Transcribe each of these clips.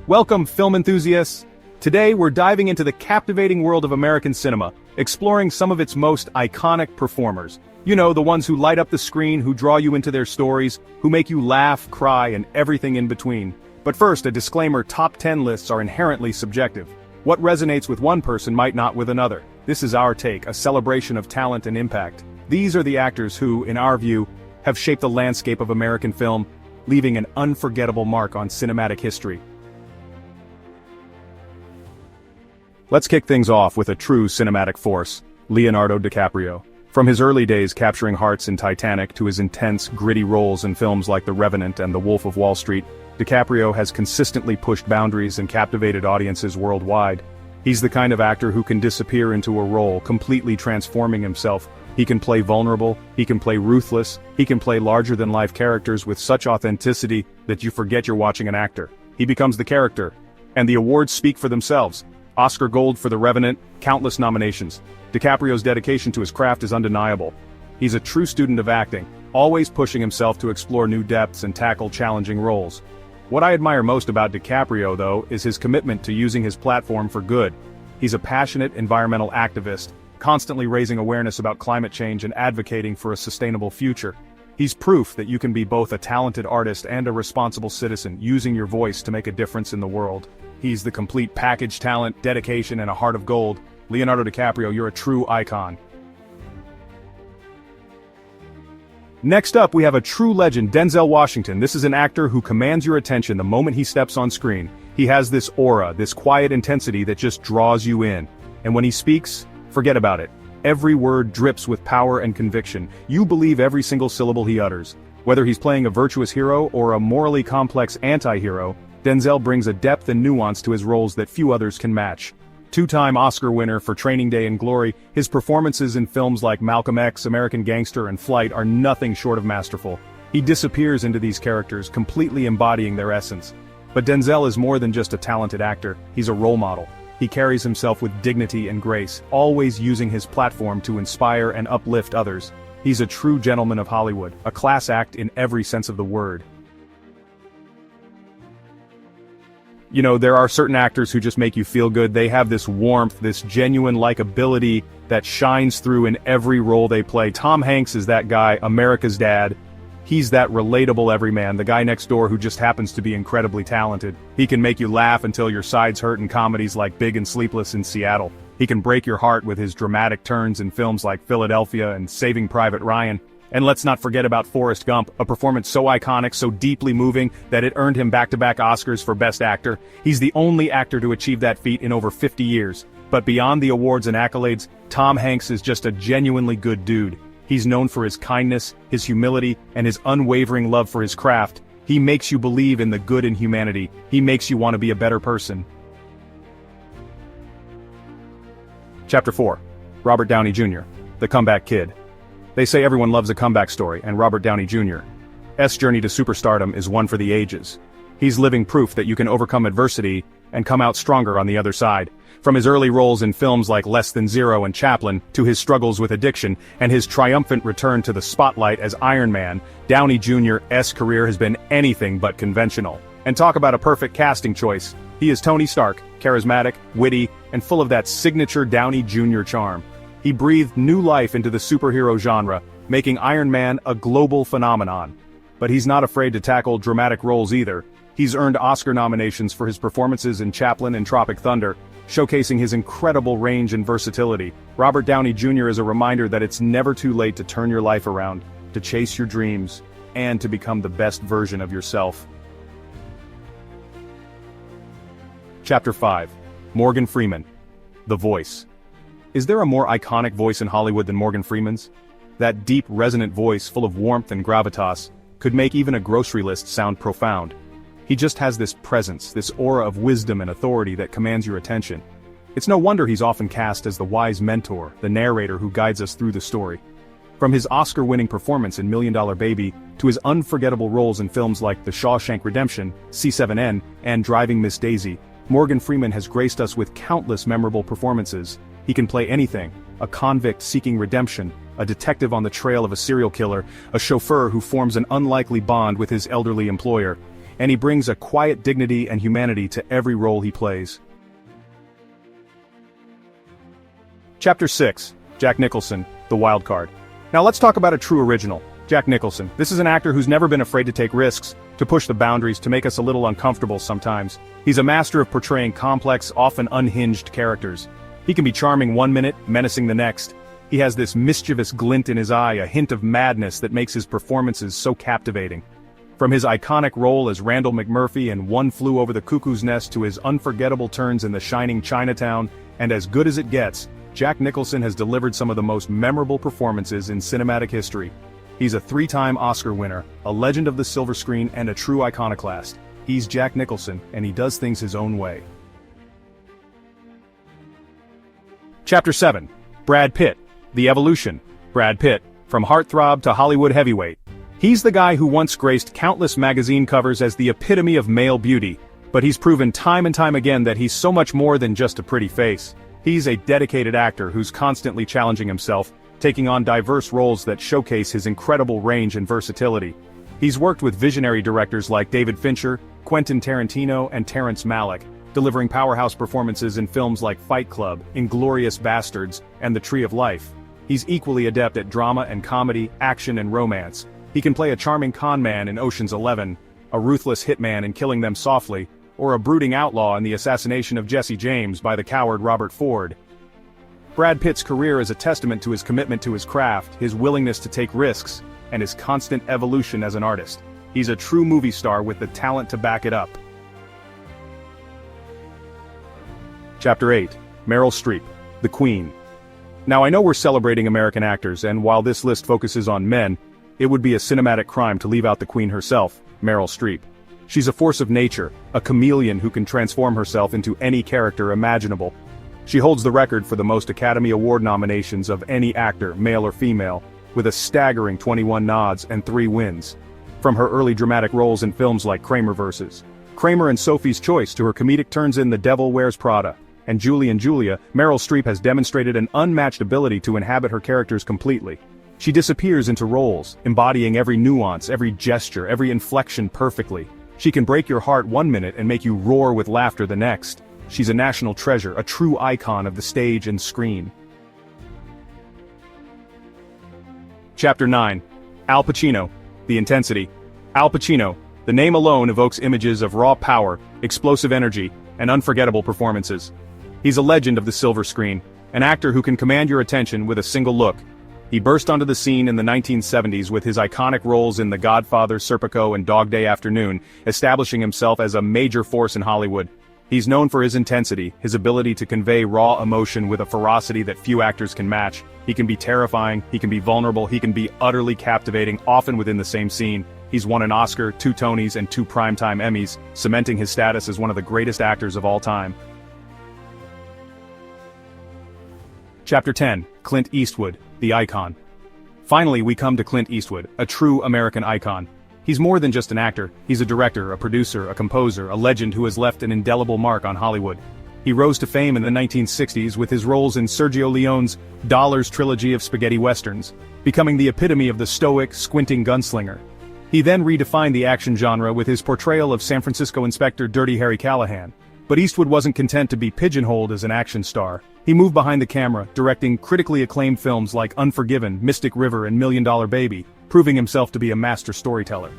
Welcome, film enthusiasts! Today we're diving into the captivating world of American cinema, exploring some of its most iconic performers. You know, the ones who light up the screen, who draw you into their stories, who make you laugh, cry, and everything in between. But first, a disclaimer: top 10 lists are inherently subjective. What resonates with one person might not with another. This is our take, a celebration of talent and impact. These are the actors who, in our view, have shaped the landscape of American film, leaving an unforgettable mark on cinematic history. Let's kick things off with a true cinematic force, Leonardo DiCaprio. From his early days capturing hearts in Titanic to his intense, gritty roles in films like The Revenant and The Wolf of Wall Street, DiCaprio has consistently pushed boundaries and captivated audiences worldwide. He's the kind of actor who can disappear into a role, completely transforming himself. He can play vulnerable, he can play ruthless, he can play larger-than-life characters with such authenticity that you forget you're watching an actor. He becomes the character, and the awards speak for themselves. Oscar Gold for The Revenant, countless nominations. DiCaprio's dedication to his craft is undeniable. He's a true student of acting, always pushing himself to explore new depths and tackle challenging roles. What I admire most about DiCaprio, though, is his commitment to using his platform for good. He's a passionate environmental activist, constantly raising awareness about climate change and advocating for a sustainable future. He's proof that you can be both a talented artist and a responsible citizen, using your voice to make a difference in the world. He's the complete package: talent, dedication, and a heart of gold. Leonardo DiCaprio, you're a true icon. Next up, we have a true legend, Denzel Washington. This is an actor who commands your attention the moment he steps on screen. He has this aura, this quiet intensity that just draws you in. And when he speaks, forget about it. Every word drips with power and conviction. You believe every single syllable he utters. Whether he's playing a virtuous hero or a morally complex anti-hero, Denzel brings a depth and nuance to his roles that few others can match. Two-time Oscar winner for Training Day and Glory, his performances in films like Malcolm X, American Gangster, and Flight are nothing short of masterful. He disappears into these characters, completely embodying their essence. But Denzel is more than just a talented actor, he's a role model. He carries himself with dignity and grace, always using his platform to inspire and uplift others. He's a true gentleman of Hollywood, a class act in every sense of the word. You know, there are certain actors who just make you feel good. They have this warmth, this genuine likability that shines through in every role they play. Tom Hanks is that guy, America's dad. He's that relatable everyman, the guy next door who just happens to be incredibly talented. He can make you laugh until your sides hurt in comedies like Big and Sleepless in Seattle. He can break your heart with his dramatic turns in films like Philadelphia and Saving Private Ryan. And let's not forget about Forrest Gump, a performance so iconic, so deeply moving, that it earned him back-to-back Oscars for Best Actor. He's the only actor to achieve that feat in over 50 years. But beyond the awards and accolades, Tom Hanks is just a genuinely good dude. He's known for his kindness, his humility, and his unwavering love for his craft. He makes you believe in the good in humanity. He makes you want to be a better person. Chapter 4. Robert Downey Jr., the comeback kid. They say everyone loves a comeback story, and Robert Downey Jr.'s journey to superstardom is one for the ages. He's living proof that you can overcome adversity and come out stronger on the other side. From his early roles in films like Less Than Zero and Chaplin, to his struggles with addiction, and his triumphant return to the spotlight as Iron Man, Downey Jr.'s career has been anything but conventional. And talk about a perfect casting choice. He is Tony Stark, charismatic, witty, and full of that signature Downey Jr. charm. He breathed new life into the superhero genre, making Iron Man a global phenomenon. But he's not afraid to tackle dramatic roles either. He's earned Oscar nominations for his performances in Chaplin and Tropic Thunder, showcasing his incredible range and versatility. Robert Downey Jr. is a reminder that it's never too late to turn your life around, to chase your dreams, and to become the best version of yourself. Chapter 5. Morgan Freeman, The Voice. Is there a more iconic voice in Hollywood than Morgan Freeman's? That deep, resonant voice, full of warmth and gravitas, could make even a grocery list sound profound. He just has this presence, this aura of wisdom and authority that commands your attention. It's no wonder he's often cast as the wise mentor, the narrator who guides us through the story. From his Oscar-winning performance in $1 Million Baby, to his unforgettable roles in films like The Shawshank Redemption, C7N, and Driving Miss Daisy, Morgan Freeman has graced us with countless memorable performances. He can play anything: a convict seeking redemption, a detective on the trail of a serial killer, a chauffeur who forms an unlikely bond with his elderly employer. and he brings a quiet dignity and humanity to every role he plays. Chapter 6. Jack Nicholson, the Wildcard. Now let's talk about a true original, Jack Nicholson. This is an actor who's never been afraid to take risks, to push the boundaries, to make us a little uncomfortable sometimes. He's a master of portraying complex, often unhinged characters. He can be charming one minute, menacing the next. He has this mischievous glint in his eye, a hint of madness that makes his performances so captivating. From his iconic role as Randall McMurphy in One Flew Over the Cuckoo's Nest to his unforgettable turns in The Shining Chinatown, and As Good as It Gets, Jack Nicholson has delivered some of the most memorable performances in cinematic history. He's a three-time Oscar winner, a legend of the silver screen, and a true iconoclast. He's Jack Nicholson, and he does things his own way. Chapter 7. Brad Pitt, the Evolution. Brad Pitt, from heartthrob to Hollywood heavyweight. He's the guy who once graced countless magazine covers as the epitome of male beauty, but he's proven time and time again that he's so much more than just a pretty face. He's a dedicated actor who's constantly challenging himself, taking on diverse roles that showcase his incredible range and versatility. He's worked with visionary directors like David Fincher, Quentin Tarantino, and Terrence Malick, delivering powerhouse performances in films like Fight Club, Inglourious Basterds, and The Tree of Life. He's equally adept at drama and comedy, action and romance. He can play a charming con man in Ocean's 11, a ruthless hitman in Killing Them Softly, or a brooding outlaw in the assassination of Jesse James by the coward Robert Ford. Brad Pitt's career is a testament to his commitment to his craft, his willingness to take risks, and his constant evolution as an artist. He's a true movie star with the talent to back it up. Chapter 8. Meryl Streep, the Queen. Now I know we're celebrating American actors, and while this list focuses on men, it would be a cinematic crime to leave out the Queen herself, Meryl Streep. She's a force of nature, a chameleon who can transform herself into any character imaginable. She holds the record for the most Academy Award nominations of any actor, male or female, with a staggering 21 nods and 3 wins. From her early dramatic roles in films like Kramer vs. Kramer and Sophie's Choice to her comedic turns in The Devil Wears Prada and Julie and Julia, Meryl Streep has demonstrated an unmatched ability to inhabit her characters completely. She disappears into roles, embodying every nuance, every gesture, every inflection perfectly. She can break your heart one minute and make you roar with laughter the next. She's a national treasure, a true icon of the stage and screen. Chapter 9. Al Pacino, the Intensity. Al Pacino, the name alone evokes images of raw power, explosive energy, and unforgettable performances. He's a legend of the silver screen, an actor who can command your attention with a single look. He burst onto the scene in the 1970s with his iconic roles in The Godfather, Serpico, and Dog Day Afternoon, establishing himself as a major force in Hollywood. He's known for his intensity, his ability to convey raw emotion with a ferocity that few actors can match. He can be terrifying, he can be vulnerable, he can be utterly captivating, often within the same scene. He's won an Oscar, 2 Tonys, and 2 Primetime Emmys, cementing his status as one of the greatest actors of all time. Chapter 10. Clint Eastwood, the Icon. Finally, we come to Clint Eastwood, a true American icon. He's more than just an actor, he's a director, a producer, a composer, a legend who has left an indelible mark on Hollywood. He rose to fame in the 1960s with his roles in Sergio Leone's Dollars trilogy of spaghetti westerns, becoming the epitome of the stoic, squinting gunslinger. He then redefined the action genre with his portrayal of San Francisco Inspector Dirty Harry Callahan. But Eastwood wasn't content to be pigeonholed as an action star. He moved behind the camera, directing critically acclaimed films like Unforgiven, Mystic River, and $1 Million Baby, proving himself to be a master storyteller.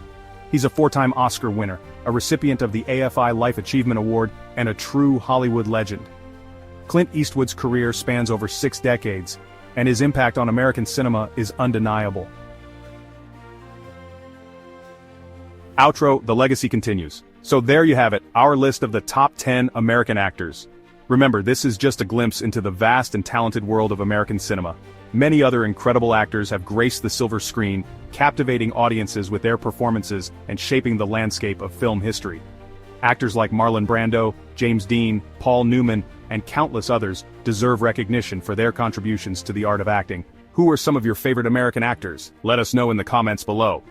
He's a 4-time Oscar winner, a recipient of the AFI Life Achievement Award, and a true Hollywood legend. Clint Eastwood's career spans over 6 decades, and his impact on American cinema is undeniable. Outro, the legacy continues. So there you have it, our list of the top 10 American actors. Remember, this is just a glimpse into the vast and talented world of American cinema. Many other incredible actors have graced the silver screen, captivating audiences with their performances and shaping the landscape of film history. Actors like Marlon Brando, James Dean, Paul Newman, and countless others deserve recognition for their contributions to the art of acting. Who are some of your favorite American actors? Let us know in the comments below.